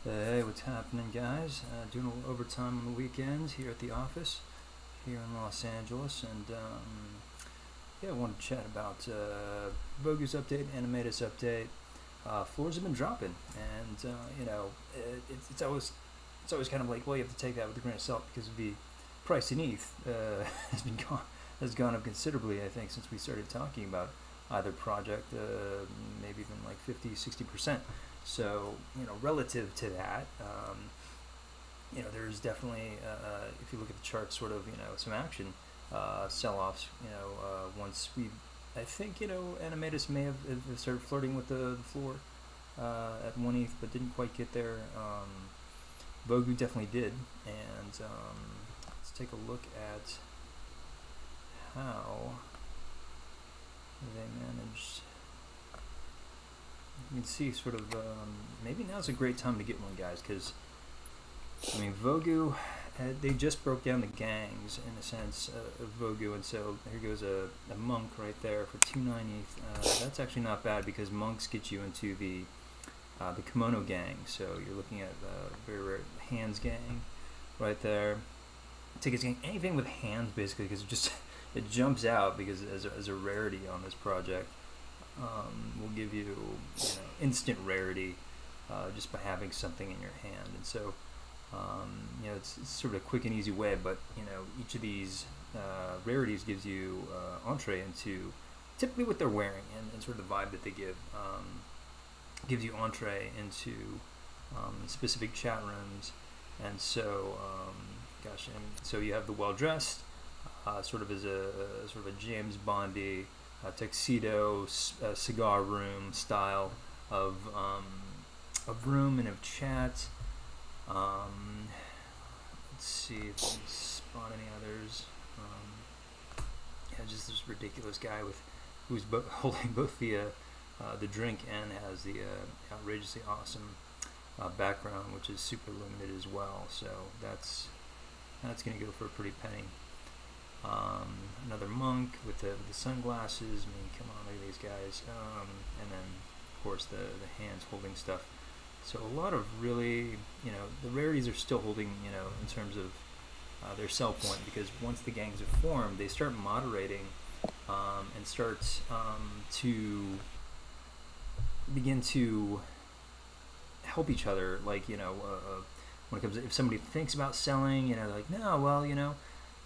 Hey, what's happening, guys? Doing a little overtime on the weekends here at the office here in Los Angeles, and yeah, I wanted to chat about VOGU's update, Animetas update. Floors have been dropping, and it's always kind of like, well, you have to take that with a grain of salt because the price in ETH has gone up considerably. I think since we started talking about either project, maybe even like 50, 60%. So relative to that, there's definitely if you look at the chart, sort of some action, sell-offs. Once we, I think Animetas may have started flirting with the floor at 1 ETH, but didn't quite get there. VOGU definitely did, and let's take a look at how they managed. You can see sort of maybe now's a great time to get one, guys, because VOGU, they just broke down the gangs in a sense of VOGU, and so here goes a monk right there for 290. That's actually not bad because monks get you into the kimono gang, so you're looking at very rare hands gang right there. Tickets gang, anything with hands basically, because it jumps out because as a rarity on this project. Will give you instant rarity just by having something in your hand, and so it's sort of a quick and easy way. But each of these rarities gives you entree into typically what they're wearing and sort of the vibe that they give. Gives you entree into specific chat rooms, and so and so you have the well dressed, sort of as a sort of a James Bondy. Tuxedo, cigar room style of room and of chat. Let's see if I can spot any others. Just this ridiculous guy who's holding both the drink and has the outrageously awesome background, which is super limited as well. So that's gonna go for a pretty penny. Another monk with the sunglasses. Come on, look at these guys. And then, of course, the hands holding stuff. So a lot of really, the rarities are still holding, in terms of their sell point, because once the gangs are formed, they start moderating and start to begin to help each other. Like, when it comes to, if somebody thinks about selling, like, no, well,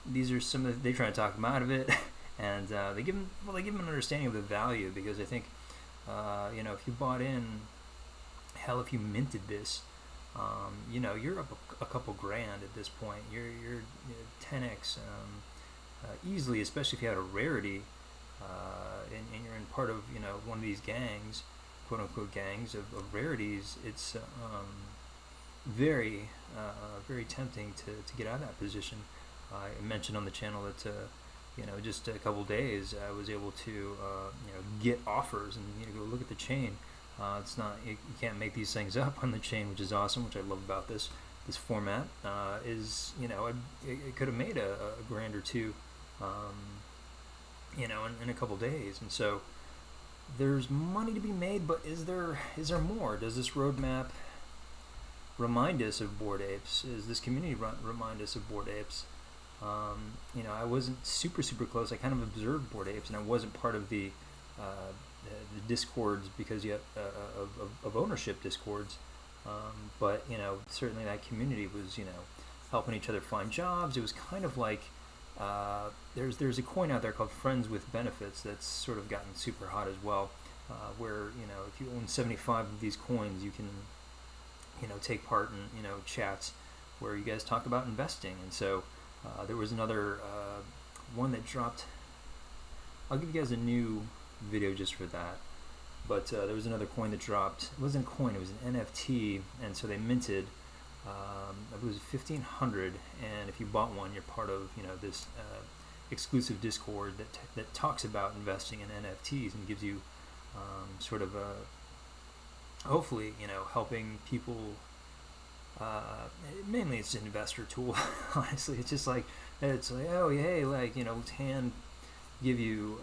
these are some of they try to talk them out of it, and they give them an understanding of the value, because I think if you bought in, hell, if you minted this, you're up a couple grand at this point. You're 10x easily, especially if you had a rarity, and you're in part of one of these gangs, quote unquote gangs of rarities. It's very very tempting to get out of that position. I mentioned on the channel that just a couple days I was able to get offers and go look at the chain. It's not you can't make these things up on the chain, which is awesome, which I love about this format. Is it could have made a grand or two, in a couple days, and so there's money to be made. But is there more? Does this roadmap remind us of Bored Apes? Is this community remind us of Bored Apes? I wasn't super close. I kind of observed Bored Apes, and I wasn't part of the discords because you have of ownership discords. But certainly that community was helping each other find jobs. It was kind of like there's a coin out there called Friends with Benefits that's sort of gotten super hot as well, where if you own 75 of these coins, you can take part in chats where you guys talk about investing. And so there was another one that dropped. I'll give you guys a new video just for that. But there was another coin that dropped. It wasn't a coin, it was an NFT, and so they minted. It was 1,500, and if you bought one, you're part of this exclusive Discord that talks about investing in NFTs and gives you sort of hopefully helping people. Mainly it's an investor tool. Honestly, it's just like oh hey, hand give you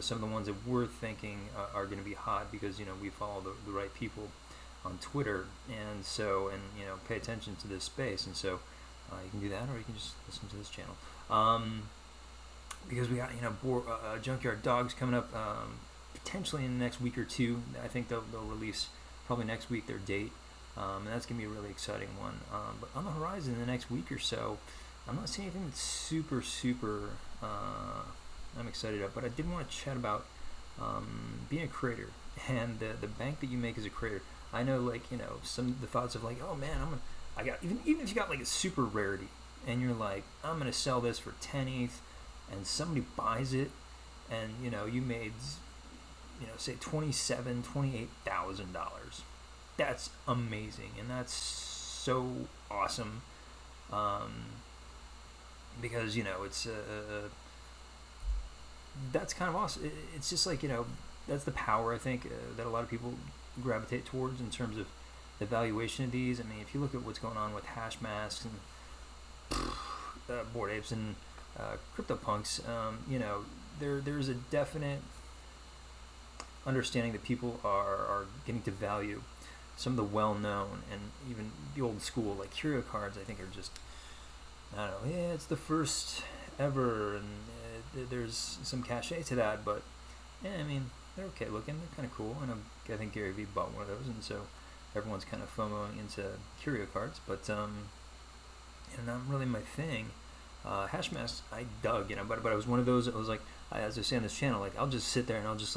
some of the ones that we're thinking are going to be hot because we follow the right people. on Twitter, and pay attention to this space. And so you can do that, or you can just listen to this channel. Because we got Junkyard Dogs coming up potentially in the next week or two. I think they'll release probably next week their date, and that's gonna be a really exciting one. But on the horizon in the next week or so, I'm not seeing anything that's super I'm excited about. But I did want to chat about being a creator and the bank that you make as a creator. I know, some of the thoughts of oh man, I got even if you got a super rarity and you're I'm gonna sell this for 10 ETH, and somebody buys it, and you made say $28,000. That's amazing, and that's so awesome. Because it's that's kind of awesome. It's just that's the power, I think, that a lot of people gravitate towards in terms of the valuation of these. I mean, if you look at what's going on with hash masks and Bored Apes and CryptoPunks, there's a definite understanding that people are getting to value some of the well-known and even the old school curio cards. I think are just, I don't know, yeah, it's the first ever, and there's some cachet to that, but yeah, I mean, they're okay looking, they're kind of cool, and I think Gary Vee bought one of those, and so everyone's kind of FOMOing into curio cards, but not really my thing. Hash masks I dug, but I was one of those that was as I say on this channel, I'll just sit there and I'll just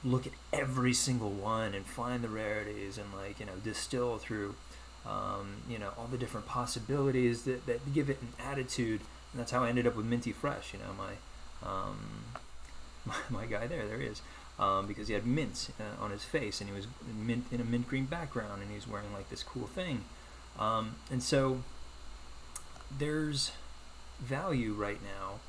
look at every single one and find the rarities and distill through all the different possibilities that give it an attitude. And that's how I ended up with Minty Fresh, my guy there he is, because he had mint on his face, and he was mint in a mint green background, and he was wearing this cool thing, and so there's value right now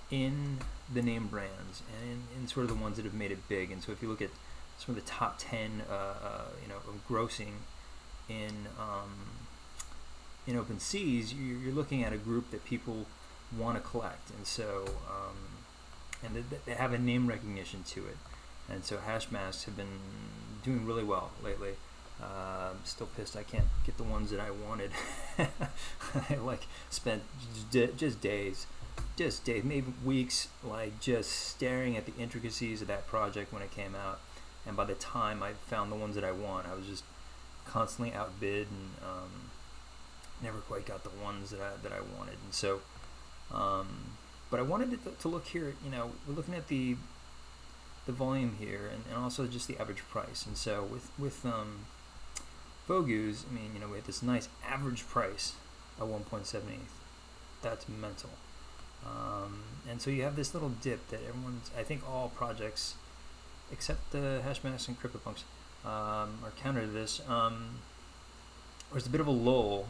in the name brands and in sort of the ones that have made it big. And so if you look at some of the top 10 of grossing in open seas, you're looking at a group that people want to collect, and so and they have a name recognition to it. And so hash masks have been doing really well lately. Still pissed I can't get the ones that I wanted. I spent just days, maybe weeks, just staring at the intricacies of that project when it came out. And by the time I found the ones that I want, I was just constantly outbid, and never quite got the ones that I wanted. And so, but I wanted to look here. We're looking at the volume here, and also just the average price. And so with VOGUs, I mean, we have this nice average price of 1.78. That's mental. And so you have this little dip that I think all projects except the Hashmasks and CryptoPunks are counter to this. There's a bit of a lull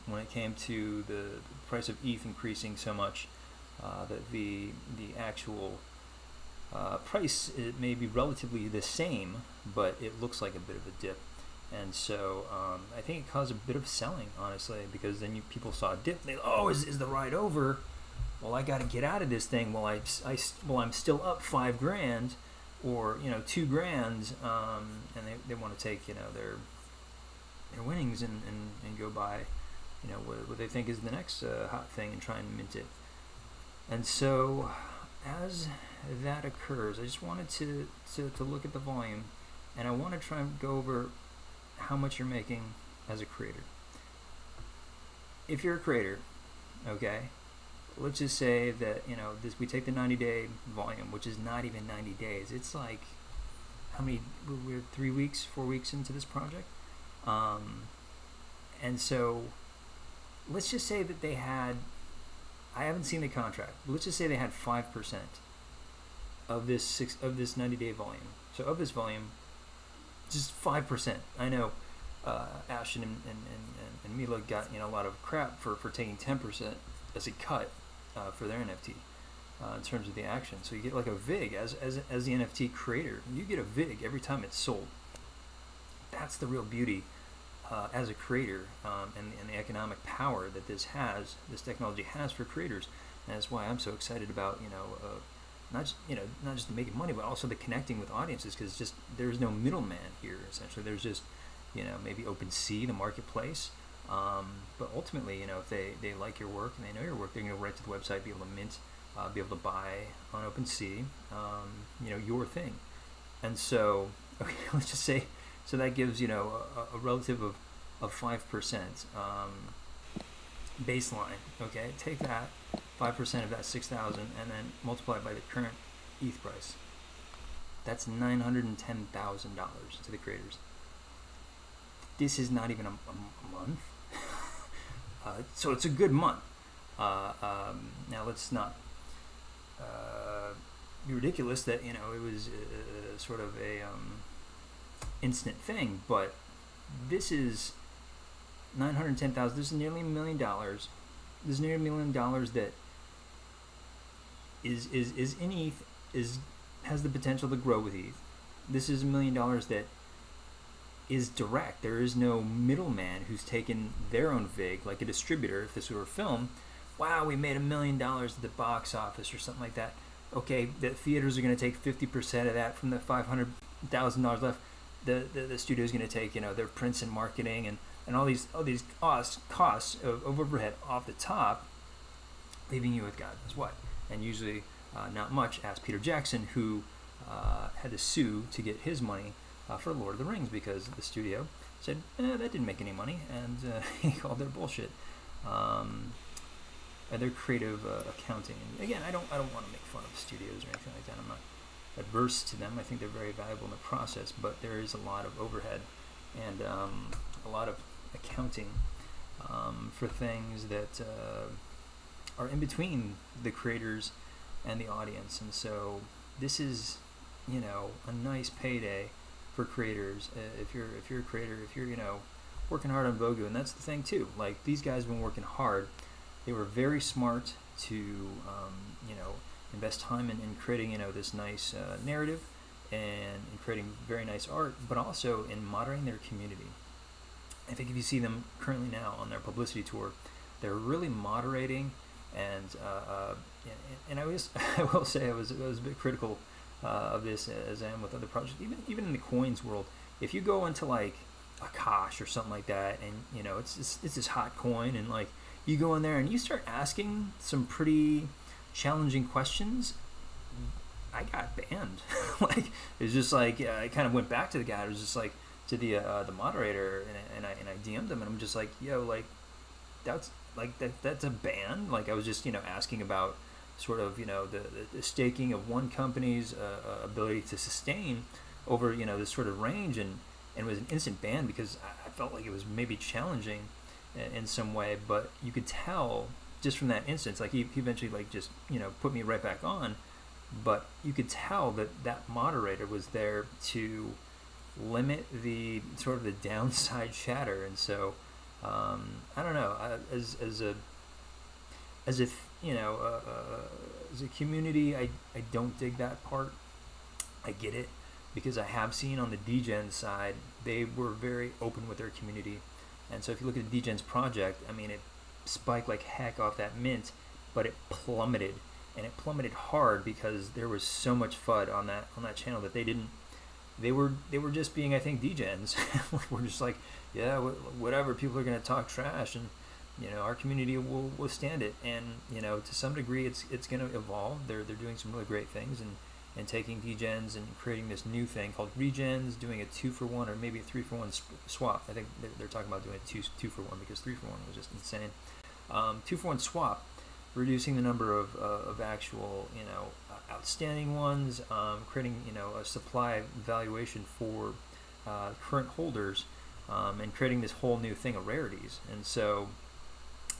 when it came to the price of ETH increasing so much that the actual price, it may be relatively the same, but it looks like a bit of a dip. And so I think it caused a bit of selling, honestly, because then people saw a dip. They is the ride over? Well, I got to get out of this thing while I'm still up $5,000 or $2,000, and they want to take their winnings and go buy what they think is the next hot thing and try and mint it. And so as that occurs, I just wanted to look at the volume, and I want to try and go over how much you're making as a creator. If you're a creator, okay, let's just say that we take the 90-day volume, which is not even 90 days. It's how many? We're 3 weeks, 4 weeks into this project, and so let's just say that they had. I haven't seen the contract, but let's just say they had 5% of this 90-day volume. So of this volume, just 5%. I know Ashton and Mila got a lot of crap for taking 10% as a cut for their NFT in terms of the action. So you get a VIG as the NFT creator. You get a VIG every time it's sold. That's the real beauty as a creator, and the economic power that this technology has for creators. And that's why I'm so excited about not just making money, but also the connecting with audiences, because there's no middleman here. Essentially, there's just maybe OpenSea, the marketplace. But ultimately, if they like your work and they know your work, they're going to go right to the website, be able to mint, be able to buy on OpenSea, your thing. And so, okay, let's just say, so that gives, a relative of 5% baseline. Okay, take that 5% of that 6,000 and then multiply it by the current ETH price. That's $910,000 to the creators. This is not even a month. So it's a good month. Now let's not be ridiculous that it was sort of a instant thing, but this is $910,000. This is nearly $1 million. This is nearly $1 million that is in ETH, has the potential to grow with ETH. This is $1 million that is direct. There is no middleman who's taken their own VIG, like a distributor. If this were a film, wow, we made $1 million at the box office or something like that. Okay, the theaters are going to take 50% of that from the $500,000 left. The studio is going to take their prints and marketing and all these costs of overhead off the top, leaving you with God knows what, and usually not much. Asked Peter Jackson, who had to sue to get his money for Lord of the Rings because the studio said that didn't make any money, and he called their bullshit. And their creative accounting. And again, I don't want to make fun of studios or anything like that. I'm not adverse to them. I think they're very valuable in the process, but there is a lot of overhead and a lot of accounting for things that are in between the creators and the audience. And so this is a nice payday for creators. If you're a creator, if you're working hard on VOGU, and that's the thing too. Like, these guys have been working hard. They were very smart to invest time in creating this nice narrative and in creating very nice art, but also in moderating their community. I think if you see them currently now on their publicity tour, they're really moderating, and I will say I was a bit critical of this, as I am with other projects, even in the coins world. If you go into like Akash or something like that, and it's this hot coin, and like you go in there and you start asking some pretty challenging questions, I got banned. Like, it was just like I kind of went back to the guy. It was just like to the moderator, and I DM'd him, and I'm just like, yo, like that's a ban. Like, I was just asking about sort of the staking of one company's ability to sustain over this sort of range, and it was an instant ban because I felt like it was maybe challenging in some way. But you could tell just from that instance, like he eventually like just put me right back on, but you could tell that moderator was there to limit the sort of the downside chatter. And so I don't know, as a community, I don't dig that part. I get it, because I have seen on the DGen side, they were very open with their community. And so if you look at DGen's project, I mean, it spiked like heck off that mint, but it plummeted, and it plummeted hard because there was so much FUD on that channel that they were just being, I think, DGens. We're just like, yeah, whatever, people are going to talk trash, and our community will withstand it. And to some degree, it's going to evolve. They're doing some really great things, and taking degens and creating this new thing called regens, doing a 2-for-1 or maybe a 3-for-1 swap. I think they're talking about doing a 2-for-1 because 3-for-1 was just insane. 2-for-1 swap, reducing the number of actual outstanding ones, creating a supply valuation for current holders, and creating this whole new thing of rarities. And so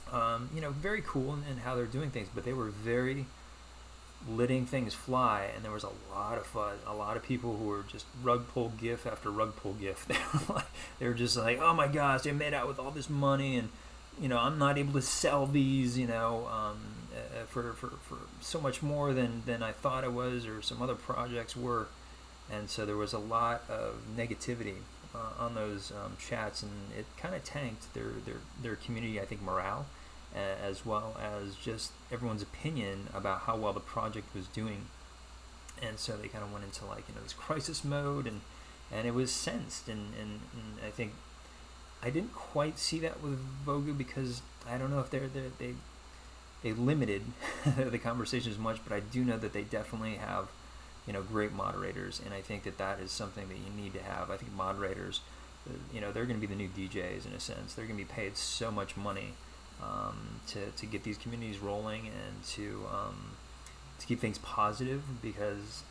very cool in how they're doing things, but they were very letting things fly, and there was a lot of fun. A lot of people who were just rug pull gif after rug pull gif. They were just like, oh my gosh, they made out with all this money, and I'm not able to sell these for so much more than I thought it was, or some other projects were. And so there was a lot of negativity on those chats, and it kind of tanked their community, I think, morale, as well as just everyone's opinion about how well the project was doing. And so they kind of went into like this crisis mode, and it was sensed, and I think I didn't quite see that with VOGU because I don't know if they limited the conversation as much, but I do know that they definitely have, great moderators, and I think that is something that you need to have. I think moderators, they're going to be the new DJs in a sense. They're going to be paid so much money to get these communities rolling and to keep things positive, because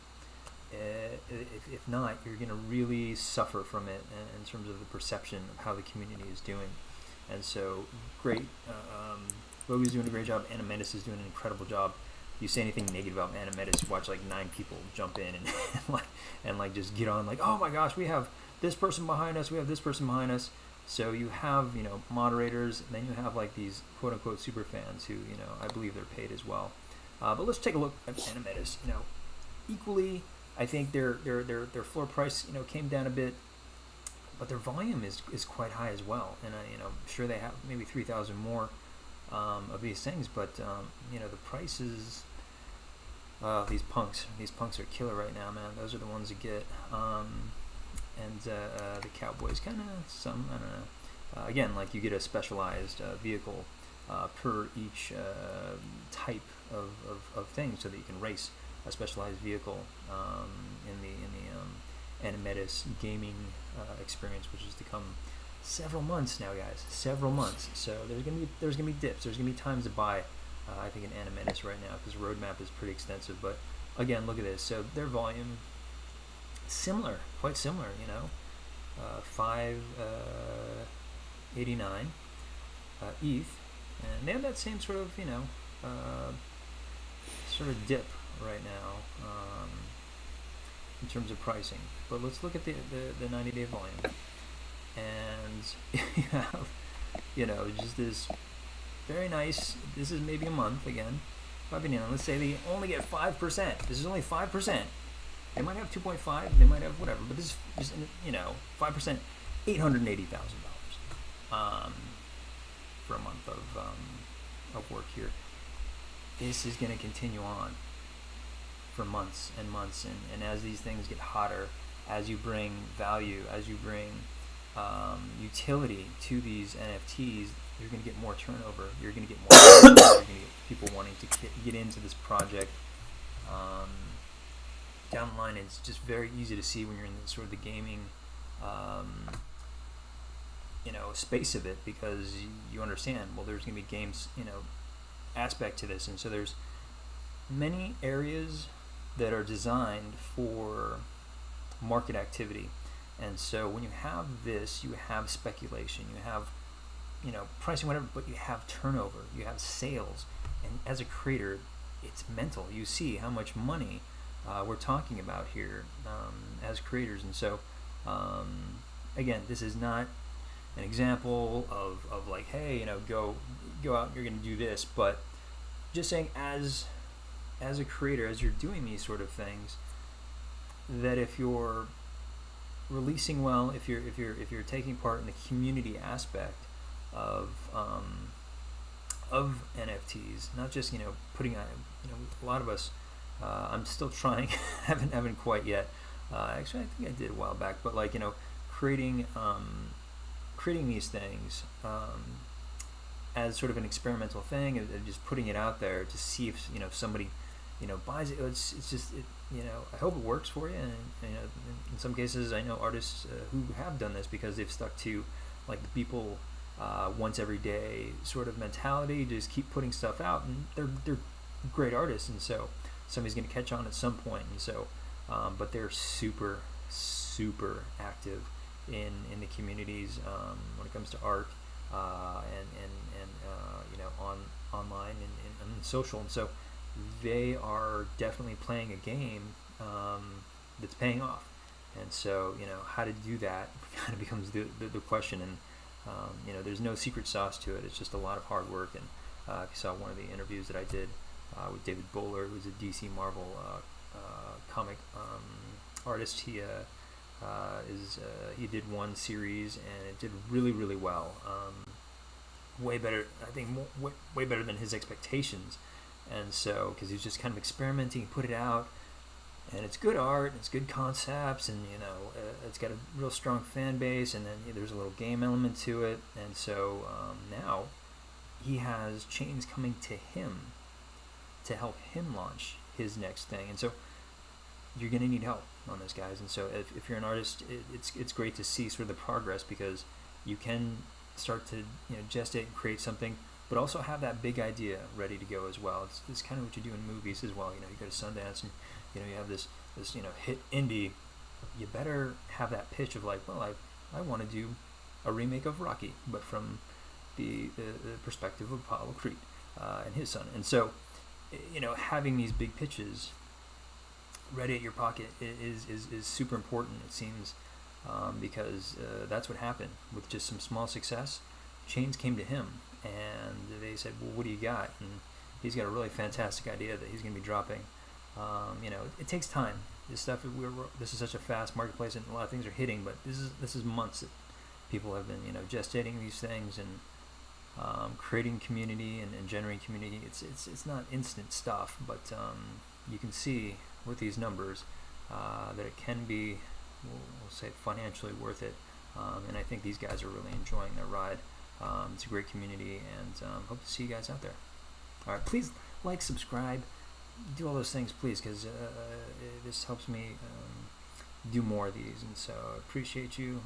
if not, you're going to really suffer from it in terms of the perception of how the community is doing. And so, great. VOGU's doing a great job. Animetas is doing an incredible job. You say anything negative about Animetas, you watch like 9 people jump in and just get on like, oh my gosh, we have this person behind us, we have this person behind us. So you have, moderators, and then you have like these quote unquote super fans who, I believe they're paid as well. But let's take a look at Animetas. Equally, I think their floor price, came down a bit, but their volume is quite high as well. And I'm sure they have maybe 3,000 more of these things, but the prices. These punks are killer right now, man. Those are the ones that get. And the Cowboys kind of some, I don't know. Again, like you get a specialized vehicle per each type of thing, so that you can race a specialized vehicle in the Animetas gaming experience, which has to come several months now, guys. Several months. So there's gonna be dips. There's gonna be times to buy. I think an Animetas right now, because the roadmap is pretty extensive. But again, look at this. So their volume, quite similar. 589 ETH, and they have that same sort of dip right now in terms of pricing. But let's look at the 90-day volume, and you have just this very nice. This is maybe a month again. Let's say they only get 5%. This is only 5%. They might have 2.5. They might have whatever. But this is 5%, $880,000 for a month of work here. This is going to continue on for months and months, and as these things get hotter, as you bring value, as you bring utility to these NFTs, you're going to get more turnover. You're going to get more. You're going to get people wanting to get into this project. Down the line, it's just very easy to see when you're in sort of the gaming, space of it, because you understand. Well, there's going to be games, aspect to this, and so there's many areas that are designed for market activity. And so when you have this, you have speculation, you have pricing, whatever, but you have turnover, you have sales, and as a creator, it's mental. You see how much money we're talking about here as creators, and so again, this is not an example of like, hey, go out, you're going to do this, but just saying as a creator, as you're doing these sort of things, that if you're releasing well, if you're taking part in the community aspect of NFTs, not just putting on, a lot of us, I'm still trying, haven't quite yet. Actually, I think I did a while back, but like creating these things as sort of an experimental thing, and just putting it out there to see if somebody buys it. It's just I hope it works for you, and in some cases I know artists who have done this because they've stuck to like the people once every day sort of mentality, just keep putting stuff out, and they're great artists, and so somebody's going to catch on at some point, and so but they're super active in the communities when it comes to art and online and social, and so they are definitely playing a game that's paying off. And so how to do that kind of becomes the question, and there's no secret sauce to it. It's just a lot of hard work. And I saw one of the interviews that I did with David Bowler, who's a DC Marvel comic artist. He did one series and it did really well, way better, I think, way better than his expectations. And so because he's just kind of experimenting, put it out, and it's good art, it's good concepts, and it's got a real strong fan base, and then there's a little game element to it, and so now he has chains coming to him to help him launch his next thing, and so you're going to need help on this, guys. And so if you're an artist, it's great to see sort of the progress, because you can start to gestate and create something, but also have that big idea ready to go as well. It's kind of what you do in movies as well. You go to Sundance and you have this hit indie. You better have that pitch of like, well, I want to do a remake of Rocky, but from the perspective of Apollo Creed and his son. And so having these big pitches ready at your pocket is super important, it seems, because that's what happened with just some small success. Chains came to him and they said, well, what do you got? And he's got a really fantastic idea that he's going to be dropping. It takes time. This stuff, this is such a fast marketplace, and a lot of things are hitting, but this is months that people have been gestating these things and creating community and generating community. It's not instant stuff, but you can see with these numbers that it can be, we'll say, financially worth it, and I think these guys are really enjoying their ride. It's a great community, and hope to see you guys out there. All right, please like, subscribe, do all those things, please, because this helps me do more of these, and so I appreciate you.